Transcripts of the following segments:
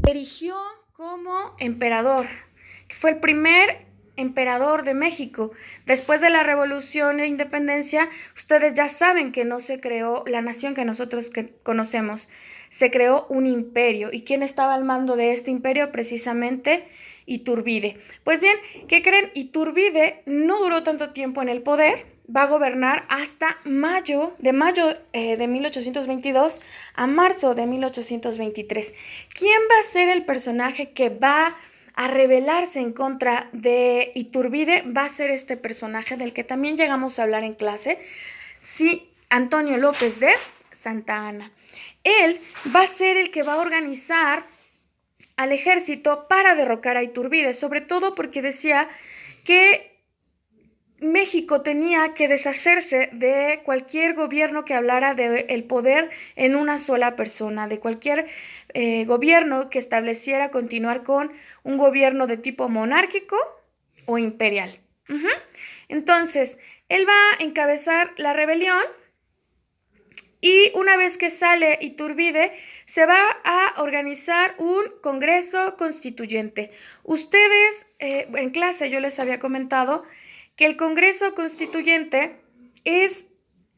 Erigió como emperador, que fue el primer emperador de México. Después de la Revolución de Independencia, ustedes ya saben que no se creó la nación que nosotros conocemos, se creó un imperio. ¿Y quién estaba al mando de este imperio? Precisamente Iturbide. Pues bien, ¿qué creen? Iturbide no duró tanto tiempo en el poder, va a gobernar hasta mayo de 1822 a marzo de 1823. ¿Quién va a ser el personaje que va a rebelarse en contra de Iturbide? Va a ser este personaje del que también llegamos a hablar en clase, sí, Antonio López de Santa Anna. Él va a ser el que va a organizar al ejército para derrocar a Iturbide, sobre todo porque decía que México tenía que deshacerse de cualquier gobierno que hablara del poder en una sola persona, de cualquier gobierno que estableciera continuar con un gobierno de tipo monárquico o imperial. Entonces, él va a encabezar la rebelión y una vez que sale Iturbide, se va a organizar un congreso constituyente. Ustedes, en clase yo les había comentado que el Congreso Constituyente es,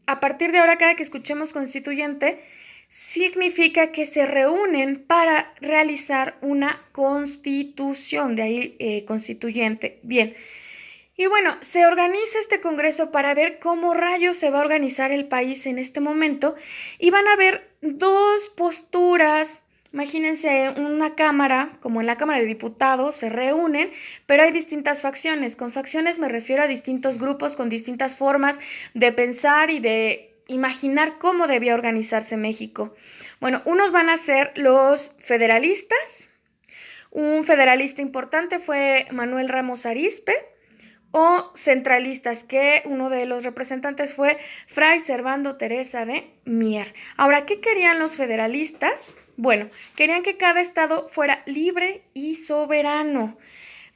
a partir de ahora, cada que escuchemos constituyente, significa que se reúnen para realizar una constitución, de ahí constituyente. Bien, y bueno, se organiza este congreso para ver cómo rayos se va a organizar el país en este momento y van a haber dos posturas. Imagínense una cámara, como en la Cámara de Diputados, se reúnen, pero hay distintas facciones. Con facciones me refiero a distintos grupos con distintas formas de pensar y de imaginar cómo debía organizarse México. Bueno, unos van a ser los federalistas. Un federalista importante fue Manuel Ramos Arizpe, o centralistas, que uno de los representantes fue Fray Servando Teresa de Mier. Ahora, ¿qué querían los federalistas? Bueno, querían que cada estado fuera libre y soberano.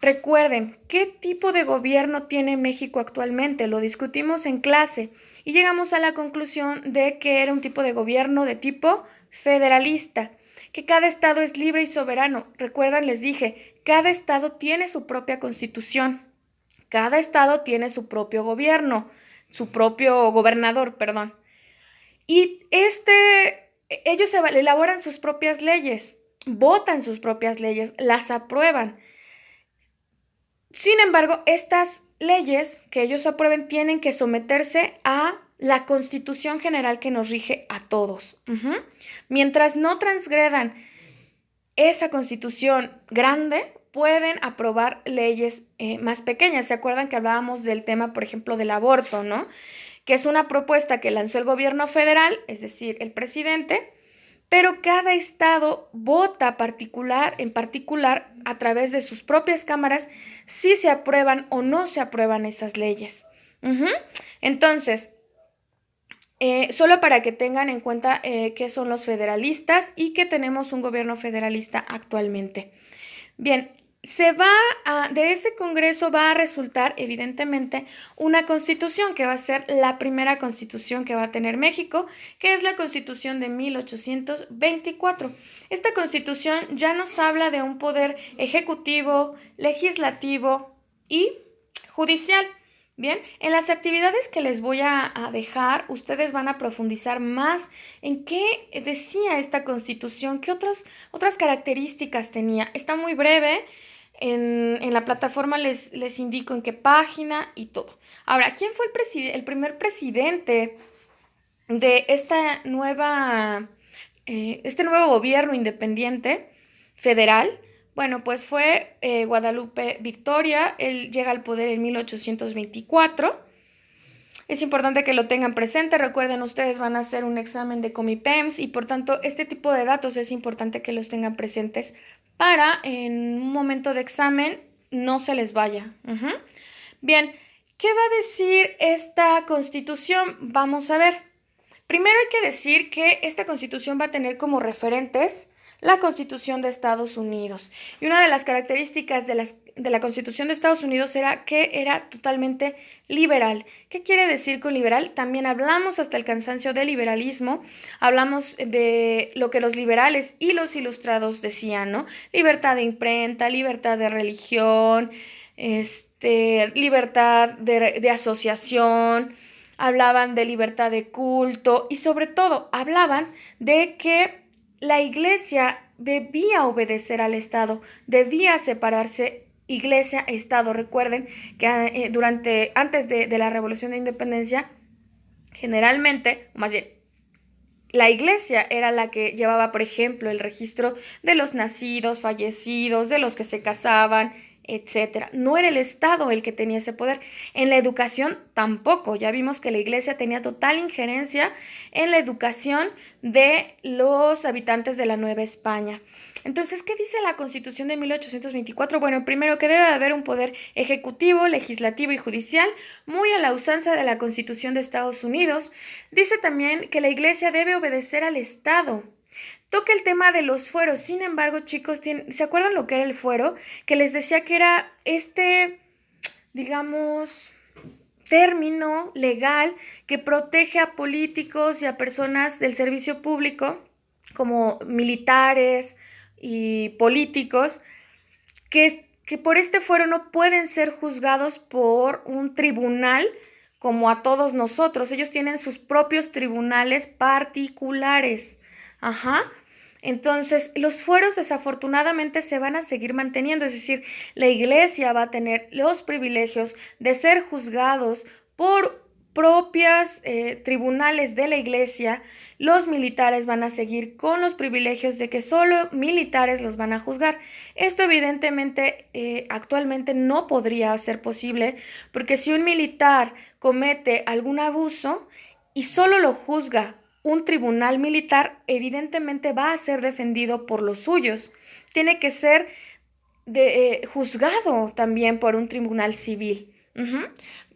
Recuerden, ¿qué tipo de gobierno tiene México actualmente? Lo discutimos en clase y llegamos a la conclusión de que era un tipo de gobierno de tipo federalista, que cada estado es libre y soberano. Recuerdan, les dije, cada estado tiene su propia constitución. Cada estado tiene su propio gobierno, su propio gobernador, perdón. Y ellos elaboran sus propias leyes, votan sus propias leyes, las aprueban. Sin embargo, estas leyes que ellos aprueben tienen que someterse a la Constitución General que nos rige a todos. Mientras no transgredan esa Constitución grande, pueden aprobar leyes más pequeñas. ¿Se acuerdan que hablábamos del tema, por ejemplo, del aborto, ¿no? Que es una propuesta que lanzó el gobierno federal, es decir, el presidente, pero cada estado vota en particular a través de sus propias cámaras si se aprueban o no se aprueban esas leyes. Entonces, solo para que tengan en cuenta qué son los federalistas y que tenemos un gobierno federalista actualmente. Bien, de ese congreso va a resultar, evidentemente, una constitución que va a ser la primera constitución que va a tener México, que es la Constitución de 1824. Esta constitución ya nos habla de un poder ejecutivo, legislativo y judicial. Bien, en las actividades que les voy a dejar, ustedes van a profundizar más en qué decía esta constitución, qué otras características tenía. Está muy breve, en la plataforma les indico en qué página y todo. Ahora, ¿quién fue el primer presidente de este nuevo gobierno independiente federal? Bueno, pues fue Guadalupe Victoria. Él llega al poder en 1824. Es importante que lo tengan presente. Recuerden, ustedes van a hacer un examen de Comipems y por tanto este tipo de datos es importante que los tengan presentes para en un momento de examen no se les vaya. Bien, ¿qué va a decir esta constitución? Vamos a ver. Primero hay que decir que esta constitución va a tener como referentes la Constitución de Estados Unidos. Y una de las características de la Constitución de Estados Unidos era que era totalmente liberal. ¿Qué quiere decir con liberal? También hablamos hasta el cansancio de liberalismo, hablamos de lo que los liberales y los ilustrados decían, ¿no? Libertad de imprenta, libertad de religión, libertad de asociación, hablaban de libertad de culto y sobre todo hablaban de que la iglesia debía obedecer al Estado, debía separarse iglesia-Estado. Recuerden que antes de la Revolución de Independencia, generalmente, más bien, la iglesia era la que llevaba, por ejemplo, el registro de los nacidos, fallecidos, de los que se casaban, etcétera. No era el Estado el que tenía ese poder. En la educación tampoco. Ya vimos que la iglesia tenía total injerencia en la educación de los habitantes de la Nueva España. Entonces, ¿qué dice la Constitución de 1824? Bueno, primero que debe haber un poder ejecutivo, legislativo y judicial, muy a la usanza de la Constitución de Estados Unidos. Dice también que la iglesia debe obedecer al Estado. Toca el tema de los fueros. Sin embargo, chicos, ¿se acuerdan lo que era el fuero? Que les decía que era digamos, término legal que protege a políticos y a personas del servicio público, como militares y políticos, que por este fuero no pueden ser juzgados por un tribunal como a todos nosotros. Ellos tienen sus propios tribunales particulares. Ajá. Entonces, los fueros desafortunadamente se van a seguir manteniendo, es decir, la iglesia va a tener los privilegios de ser juzgados por propias tribunales de la iglesia. Los militares van a seguir con los privilegios de que solo militares los van a juzgar. Esto evidentemente actualmente no podría ser posible, porque si un militar comete algún abuso y solo lo juzga un tribunal militar, evidentemente va a ser defendido por los suyos. Tiene que ser juzgado también por un tribunal civil.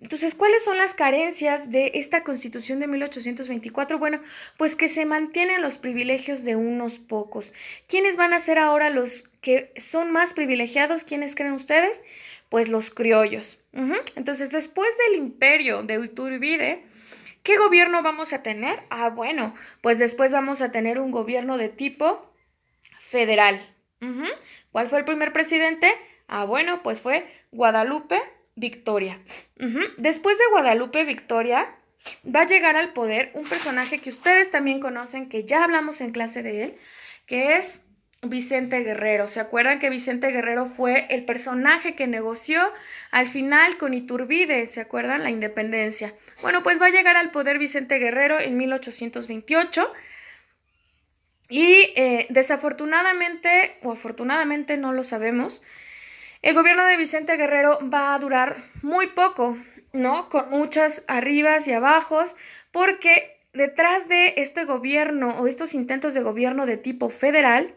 Entonces, ¿cuáles son las carencias de esta Constitución de 1824? Bueno, pues que se mantienen los privilegios de unos pocos. ¿Quiénes van a ser ahora los que son más privilegiados? ¿Quiénes creen ustedes? Pues los criollos. Entonces, después del imperio de Iturbide, ¿qué gobierno vamos a tener? Bueno, pues después vamos a tener un gobierno de tipo federal. ¿Cuál fue el primer presidente? Bueno, pues fue Guadalupe Victoria. Después de Guadalupe Victoria, va a llegar al poder un personaje que ustedes también conocen, que ya hablamos en clase de él, que es Vicente Guerrero. ¿Se acuerdan que Vicente Guerrero fue el personaje que negoció al final con Iturbide? ¿Se acuerdan? La independencia. Bueno, pues va a llegar al poder Vicente Guerrero en 1828 y desafortunadamente o afortunadamente, no lo sabemos, el gobierno de Vicente Guerrero va a durar muy poco, ¿no? Con muchas arribas y abajos, porque detrás de este gobierno o estos intentos de gobierno de tipo federal,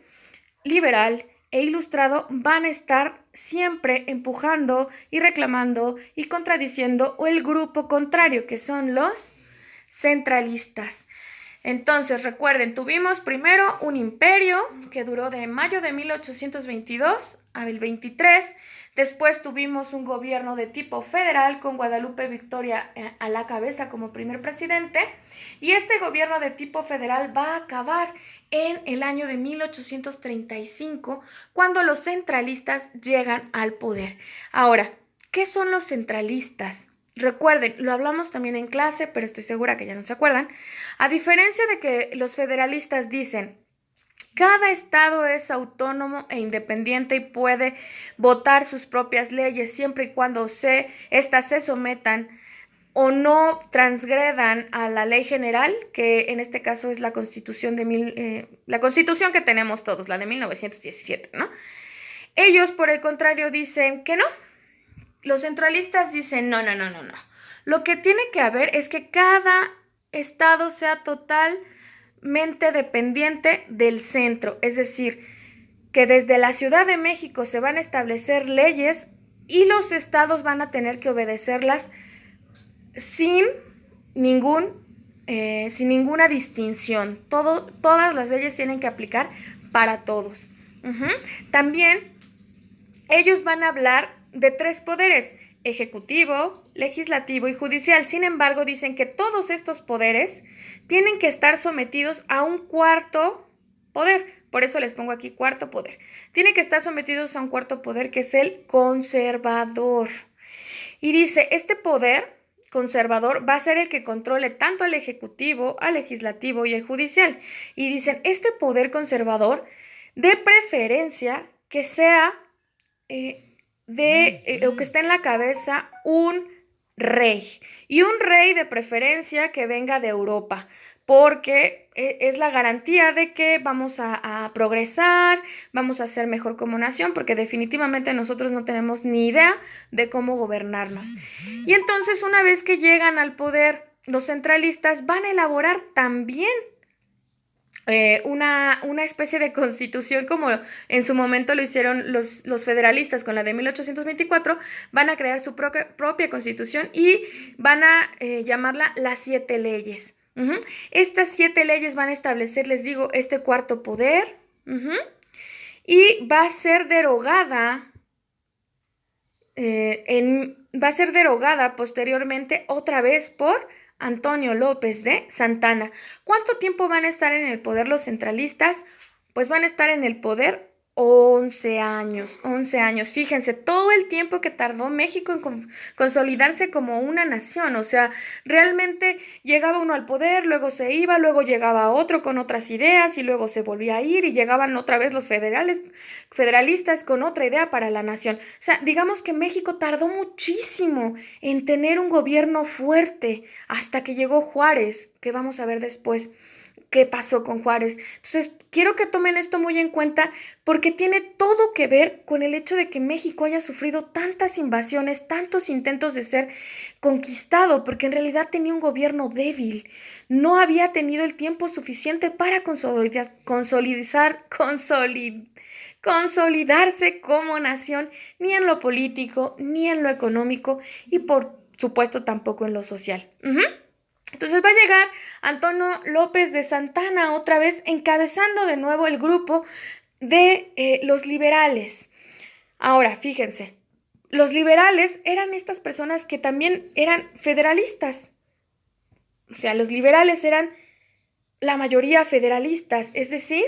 liberal e ilustrado van a estar siempre empujando y reclamando y contradiciendo el grupo contrario, que son los centralistas. Entonces, recuerden, tuvimos primero un imperio que duró de mayo de 1822 al 23. Después tuvimos un gobierno de tipo federal con Guadalupe Victoria a la cabeza como primer presidente. Y este gobierno de tipo federal va a acabar en el año de 1835, cuando los centralistas llegan al poder. Ahora, ¿qué son los centralistas? Recuerden, lo hablamos también en clase, pero estoy segura que ya no se acuerdan. A diferencia de que los federalistas dicen, cada estado es autónomo e independiente y puede votar sus propias leyes siempre y cuando estas se sometan o no transgredan a la ley general, que en este caso es la Constitución la Constitución que tenemos todos, la de 1917, ¿no? Ellos, por el contrario, dicen que no. Los centralistas dicen no. Lo que tiene que haber es que cada estado sea totalmente dependiente del centro, es decir, que desde la Ciudad de México se van a establecer leyes y los estados van a tener que obedecerlas sin ningún sin ninguna distinción. Todas las leyes tienen que aplicar para todos. También ellos van a hablar de 3 poderes: ejecutivo, legislativo y judicial. Sin embargo, dicen que todos estos poderes tienen que estar sometidos a un cuarto poder. Por eso les pongo aquí cuarto poder. Tienen que estar sometidos a un cuarto poder, que es el conservador. Y dice, este poder conservador va a ser el que controle tanto al ejecutivo, al legislativo y al judicial. Y dicen, este poder conservador, de preferencia, que sea o que esté en la cabeza un rey. Y un rey de preferencia que venga de Europa, porque es la garantía de que vamos a progresar, vamos a ser mejor como nación, porque definitivamente nosotros no tenemos ni idea de cómo gobernarnos. Y entonces, una vez que llegan al poder, los centralistas van a elaborar también una especie de constitución, como en su momento lo hicieron los federalistas con la de 1824. Van a crear su propia constitución y van a llamarla las 7 leyes. Estas 7 leyes van a establecer, les digo, este cuarto poder, y va a ser derogada posteriormente otra vez por Antonio López de Santana. ¿Cuánto tiempo van a estar en el poder los centralistas? Pues van a estar en el poder 11 años. Fíjense, todo el tiempo que tardó México en consolidarse como una nación. O sea, realmente llegaba uno al poder, luego se iba, luego llegaba otro con otras ideas y luego se volvía a ir y llegaban otra vez los federalistas con otra idea para la nación. O sea, digamos que México tardó muchísimo en tener un gobierno fuerte hasta que llegó Juárez, que vamos a ver después qué pasó con Juárez. Entonces, quiero que tomen esto muy en cuenta, porque tiene todo que ver con el hecho de que México haya sufrido tantas invasiones, tantos intentos de ser conquistado, porque en realidad tenía un gobierno débil. No había tenido el tiempo suficiente para consolidarse como nación, ni en lo político, ni en lo económico, y por supuesto tampoco en lo social. Entonces va a llegar Antonio López de Santana otra vez, encabezando de nuevo el grupo de los liberales. Ahora, fíjense, los liberales eran estas personas que también eran federalistas. O sea, los liberales eran la mayoría federalistas, es decir,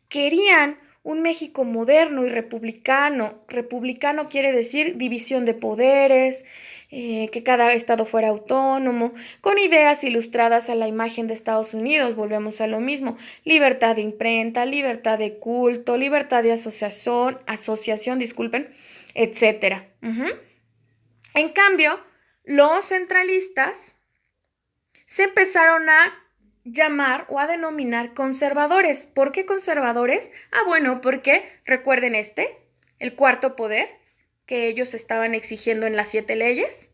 querían un México moderno y republicano. Republicano quiere decir división de poderes, que cada estado fuera autónomo, con ideas ilustradas a la imagen de Estados Unidos. Volvemos a lo mismo: libertad de imprenta, libertad de culto, libertad de asociación, etcétera. En cambio, los centralistas se empezaron a llamar o a denominar conservadores. ¿Por qué conservadores? Bueno, porque recuerden el cuarto poder que ellos estaban exigiendo en las 7 leyes.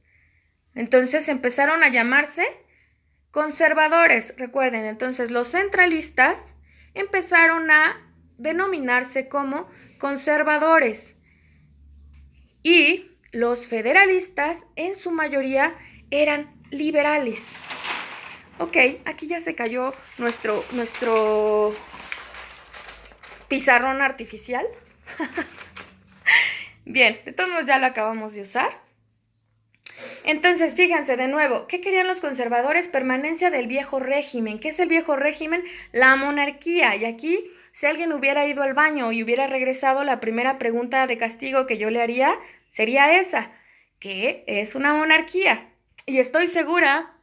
Entonces empezaron a llamarse conservadores. Recuerden, entonces los centralistas empezaron a denominarse como conservadores. Y los federalistas, en su mayoría, eran liberales. Ok, aquí ya se cayó nuestro pizarrón artificial. Bien, de todos modos ya lo acabamos de usar. Entonces, fíjense de nuevo, ¿qué querían los conservadores? Permanencia del viejo régimen. ¿Qué es el viejo régimen? La monarquía. Y aquí, si alguien hubiera ido al baño y hubiera regresado, la primera pregunta de castigo que yo le haría sería esa: ¿qué es una monarquía? Y estoy segura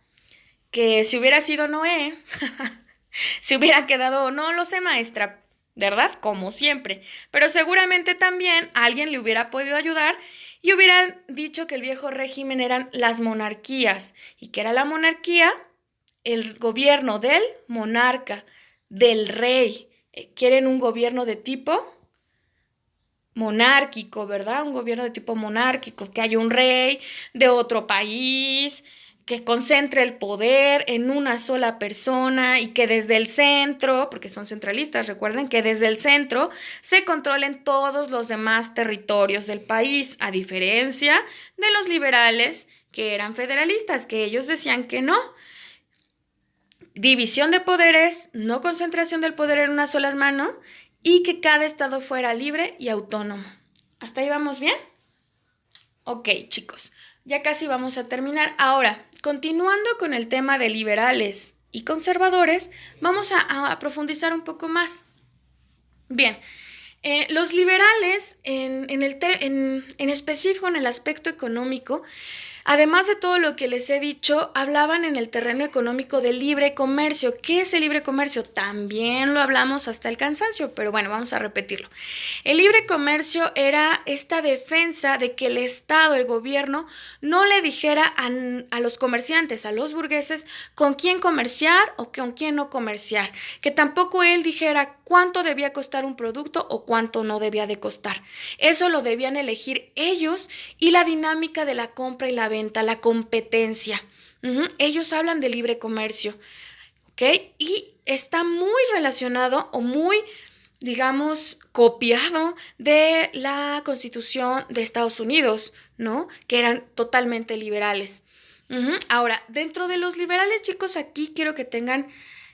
que si hubiera sido Noé, se hubiera quedado, no lo sé, maestra, ¿verdad? Como siempre. Pero seguramente también alguien le hubiera podido ayudar y hubieran dicho que el viejo régimen eran las monarquías. ¿Y qué era la monarquía? El gobierno del monarca, del rey. ¿Quieren un gobierno de tipo monárquico, verdad? Un gobierno de tipo monárquico, que haya un rey de otro país, que concentre el poder en una sola persona y que desde el centro, porque son centralistas, recuerden, que desde el centro se controlen todos los demás territorios del país, a diferencia de los liberales, que eran federalistas, que ellos decían que no, división de poderes, no concentración del poder en una sola mano y que cada estado fuera libre y autónomo. ¿Hasta ahí vamos bien? Ok, chicos, ya casi vamos a terminar. Ahora, continuando con el tema de liberales y conservadores, vamos a profundizar un poco más. Bien, los liberales, en específico en el aspecto económico, además de todo lo que les he dicho, hablaban en el terreno económico del libre comercio. ¿Qué es el libre comercio? También lo hablamos hasta el cansancio, pero bueno, vamos a repetirlo. El libre comercio era esta defensa de que el Estado, el gobierno, no le dijera a los comerciantes, a los burgueses, con quién comerciar o con quién no comerciar. Que tampoco él dijera cuánto debía costar un producto o cuánto no debía de costar. Eso lo debían elegir ellos y la dinámica de la compra y la venta, la competencia. Ellos hablan de libre comercio, ¿ok? Y está muy relacionado o muy, digamos, copiado de la Constitución de Estados Unidos, ¿no? Que eran totalmente liberales. Ahora, dentro de los liberales, chicos, aquí quiero que tengan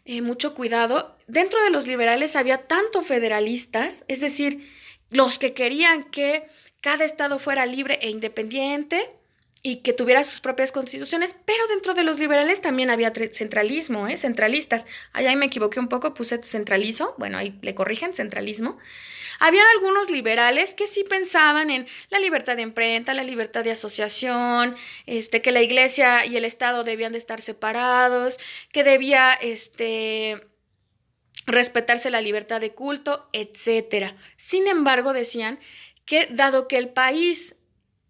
mucho cuidado. Dentro de los liberales había tanto federalistas, es decir, los que querían que cada estado fuera libre e independiente y que tuviera sus propias constituciones, pero dentro de los liberales también había centralismo, centralistas. Ahí me equivoqué un poco, puse centralizo, bueno, ahí le corrigen, centralismo. Habían algunos liberales que sí pensaban en la libertad de imprenta, la libertad de asociación, que la iglesia y el Estado debían de estar separados, que debía respetarse la libertad de culto, etc. Sin embargo, decían que dado que el país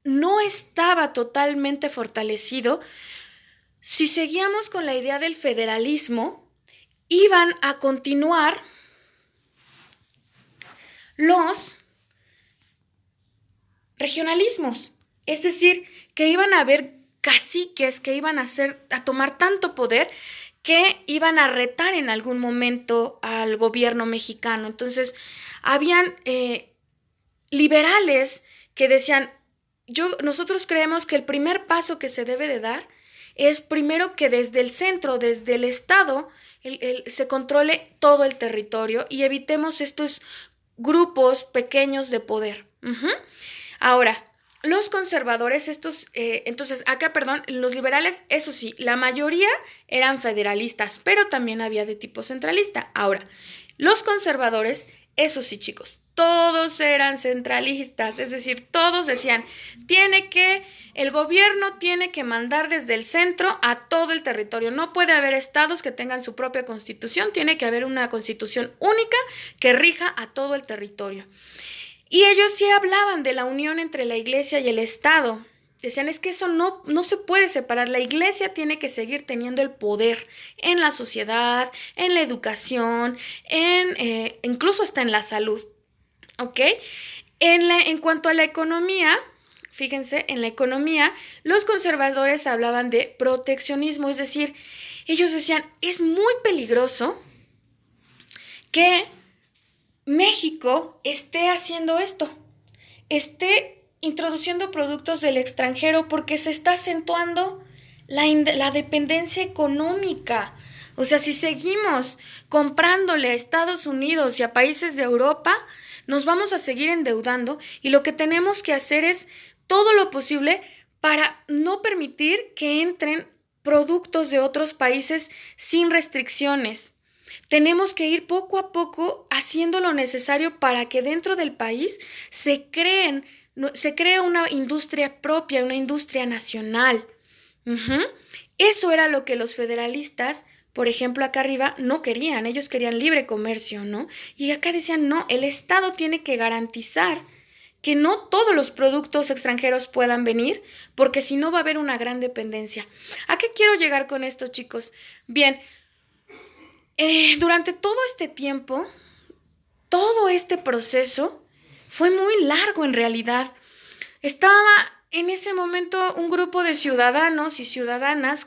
no estaba totalmente fortalecido, si seguíamos con la idea del federalismo, iban a continuar los regionalismos, es decir, que iban a haber caciques que iban a tomar tanto poder que iban a retar en algún momento al gobierno mexicano. Entonces, habían liberales que decían, nosotros creemos que el primer paso que se debe de dar es primero que desde el centro, desde el Estado, se controle todo el territorio y evitemos estos grupos pequeños de poder. Ahora, los conservadores, los liberales, eso sí, la mayoría eran federalistas, pero también había de tipo centralista. Ahora, los conservadores, eso sí, chicos, todos eran centralistas, es decir, todos decían, el gobierno tiene que mandar desde el centro a todo el territorio. No puede haber estados que tengan su propia constitución, tiene que haber una constitución única que rija a todo el territorio. Y ellos sí hablaban de la unión entre la iglesia y el Estado. Decían, es que eso no se puede separar. La iglesia tiene que seguir teniendo el poder en la sociedad, en la educación, incluso hasta en la salud. ¿Ok? En cuanto a la economía, fíjense, en la economía, los conservadores hablaban de proteccionismo. Es decir, ellos decían, es muy peligroso que México esté haciendo esto, esté introduciendo productos del extranjero porque se está acentuando la dependencia económica. O sea, si seguimos comprándole a Estados Unidos y a países de Europa, nos vamos a seguir endeudando y lo que tenemos que hacer es todo lo posible para no permitir que entren productos de otros países sin restricciones. Tenemos que ir poco a poco haciendo lo necesario para que dentro del país se cree una industria propia, una industria nacional. Eso era lo que los federalistas, por ejemplo, acá arriba, no querían. Ellos querían libre comercio, ¿no? Y acá decían, no, el Estado tiene que garantizar que no todos los productos extranjeros puedan venir, porque si no va a haber una gran dependencia. ¿A qué quiero llegar con esto, chicos? Bien, durante todo este tiempo, todo este proceso fue muy largo en realidad. Estaba en ese momento un grupo de ciudadanos y ciudadanas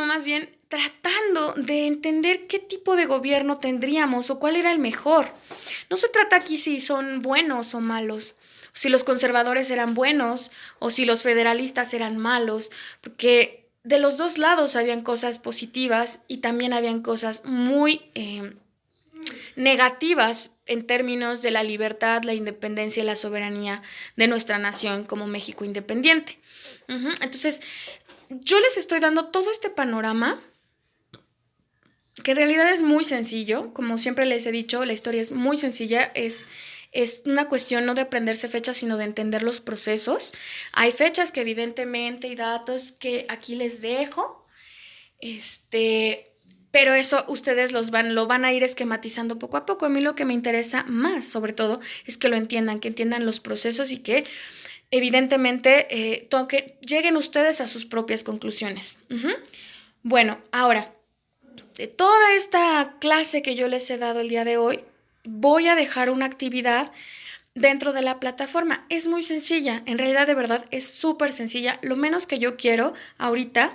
más bien tratando de entender qué tipo de gobierno tendríamos o cuál era el mejor. No se trata aquí si son buenos o malos, si los conservadores eran buenos o si los federalistas eran malos, porque de los dos lados habían cosas positivas y también habían cosas muy negativas en términos de la libertad, la independencia y la soberanía de nuestra nación como México independiente. Entonces, yo les estoy dando todo este panorama que en realidad es muy sencillo. Como siempre les he dicho, la historia es muy sencilla, es una cuestión no de aprenderse fechas, sino de entender los procesos. Hay fechas que evidentemente y datos que aquí les dejo, pero eso ustedes lo van a ir esquematizando poco a poco. A mí lo que me interesa más, sobre todo, es que lo entiendan, que entiendan los procesos y que evidentemente lleguen ustedes a sus propias conclusiones. Bueno, ahora, de toda esta clase que yo les he dado el día de hoy, voy a dejar una actividad dentro de la plataforma. Es muy sencilla, en realidad de verdad es súper sencilla. Lo menos que yo quiero ahorita,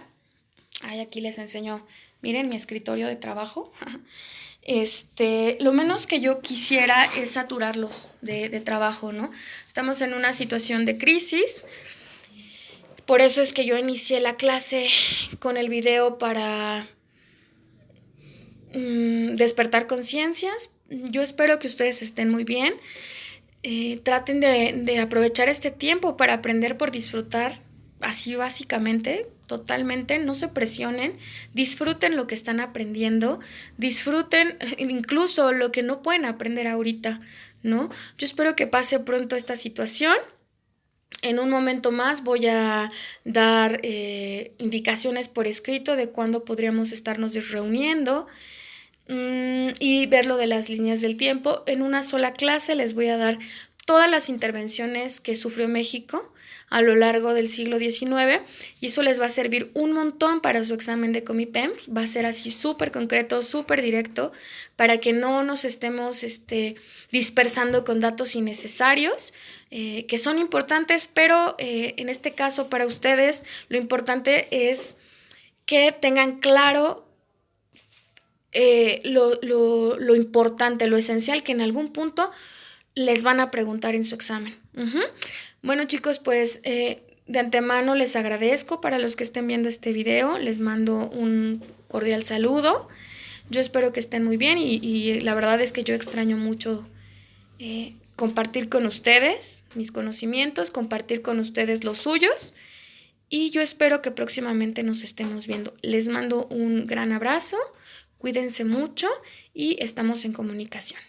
aquí les enseño, miren mi escritorio de trabajo. Lo menos que yo quisiera es saturarlos de trabajo, ¿no? Estamos en una situación de crisis. Por eso es que yo inicié la clase con el video para despertar conciencias. Yo espero que ustedes estén muy bien. Traten de aprovechar este tiempo para aprender por disfrutar, así básicamente, totalmente. No se presionen, disfruten lo que están aprendiendo, disfruten incluso lo que no pueden aprender ahorita, ¿no? Yo espero que pase pronto esta situación. En un momento más voy a dar indicaciones por escrito de cuándo podríamos estarnos reuniendo y ver lo de las líneas del tiempo. En una sola clase les voy a dar todas las intervenciones que sufrió México a lo largo del siglo XIX y eso les va a servir un montón para su examen de Comipems. Va a ser así súper concreto, súper directo, para que no nos estemos dispersando con datos innecesarios, que son importantes, pero en este caso para ustedes lo importante es que tengan claro lo importante, lo esencial que en algún punto les van a preguntar en su examen. Bueno, chicos, pues de antemano les agradezco. Para los que estén viendo este video, les mando un cordial saludo. Yo espero que estén muy bien y la verdad es que yo extraño mucho compartir con ustedes mis conocimientos, compartir con ustedes los suyos. Y yo espero que próximamente nos estemos viendo. Les mando un gran abrazo, cuídense mucho y estamos en comunicación.